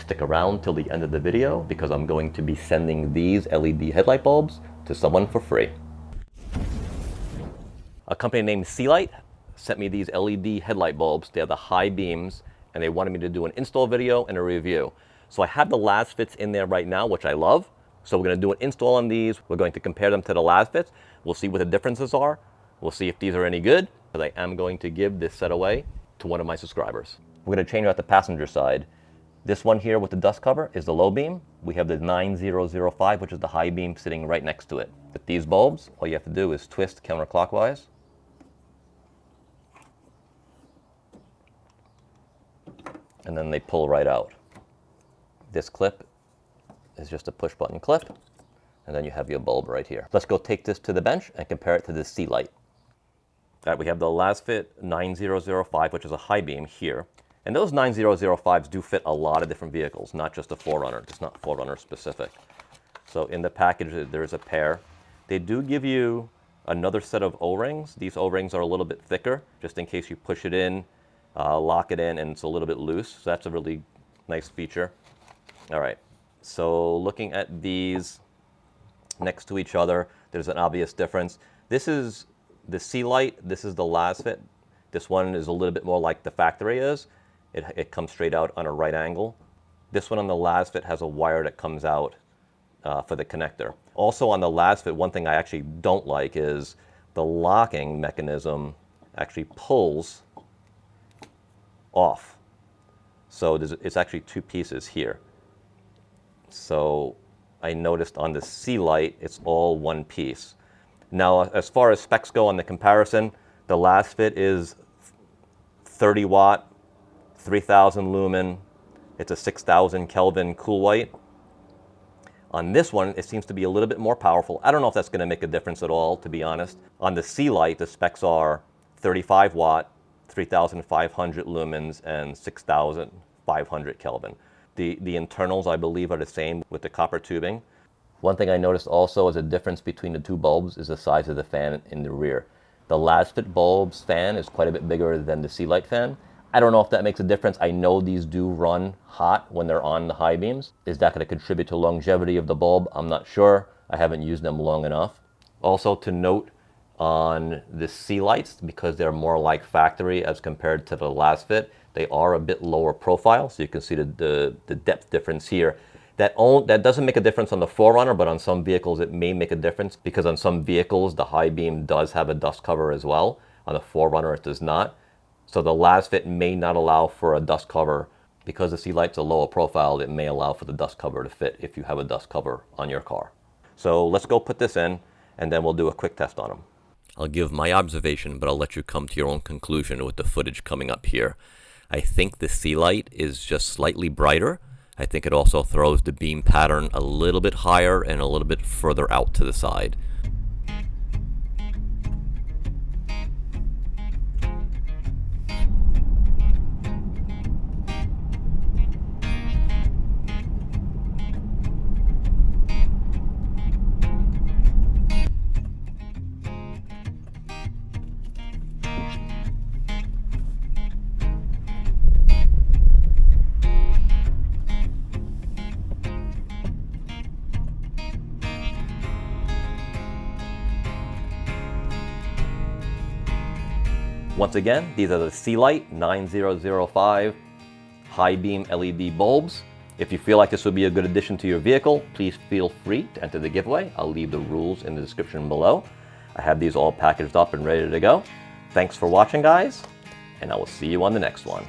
Stick around till the end of the video because I'm going to be sending these LED headlight bulbs to someone for free. A company named Sealight sent me these LED headlight bulbs. They have the high beams and they wanted me to do an install video and a review. So I have the Lasfits in there right now, which I love. So we're going to do an install on these. We're going to compare them to the Lasfits. We'll see what the differences are. We'll see if these are any good. But I am going to give this set away to one of my subscribers. We're going to change out the passenger side. This one here with the dust cover is the low beam. We have the 9005, which is the high beam, sitting right next to it. With these bulbs, all you have to do is twist counterclockwise. And then they pull right out. This clip is just a push button clip, and then you have your bulb right here. Let's go take this to the bench and compare it to the Sealight. All right, we have the Lasfit 9005, which is a high beam here. And those 9005s do fit a lot of different vehicles, not just a 4Runner. It's not 4Runner specific. So in the package, there's a pair. They do give you another set of O-rings. These O-rings are a little bit thicker, just in case you push it in, lock it in, and it's a little bit loose. So that's a really nice feature. All right, so looking at these next to each other, there's an obvious difference. This is the Sealight, this is the Lasfit. This one is a little bit more like the factory is. It comes straight out on a right angle. This one on the Lasfit has a wire that comes out for the connector. Also on the Lasfit, one thing I actually don't like is the locking mechanism actually pulls off. So it's actually two pieces here. So I noticed on the Sealight, it's all one piece. Now, as far as specs go on the comparison, the Lasfit is 30 watt, 3000 lumen. It's a 6000 Kelvin cool white. On this one, it seems to be a little bit more powerful. I don't know if that's going to make a difference at all, to be honest. On the Sealight, the specs are 35 watt, 3500 lumens, and 6500 Kelvin. The internals, I believe, are the same with the copper tubing. One thing I noticed also as a difference between the two bulbs is the size of the fan in the rear. The Lasfit bulb's fan is quite a bit bigger than the Sealight fan. I don't know if that makes a difference. I know these do run hot when they're on the high beams. Is that going to contribute to longevity of the bulb? I'm not sure. I haven't used them long enough. Also to note on the Sealights, because they're more like factory as compared to the Lasfit, they are a bit lower profile, so you can see the depth difference here. That doesn't make a difference on the 4Runner, but on some vehicles it may make a difference, because on some vehicles the high beam does have a dust cover as well. On the 4Runner it does not. So the Lasfit may not allow for a dust cover. Because the Sealight's a lower profile, it may allow for the dust cover to fit if you have a dust cover on your car. So let's go put this in, and then we'll do a quick test on them. I'll give my observation, but I'll let you come to your own conclusion with the footage coming up here. I think the Sealight is just slightly brighter. I think it also throws the beam pattern a little bit higher and a little bit further out to the side. Once again, these are the Sealight 9005 high beam LED bulbs. If you feel like this would be a good addition to your vehicle, please feel free to enter the giveaway. I'll leave the rules in the description below. I have these all packaged up and ready to go. Thanks for watching, guys, and I will see you on the next one.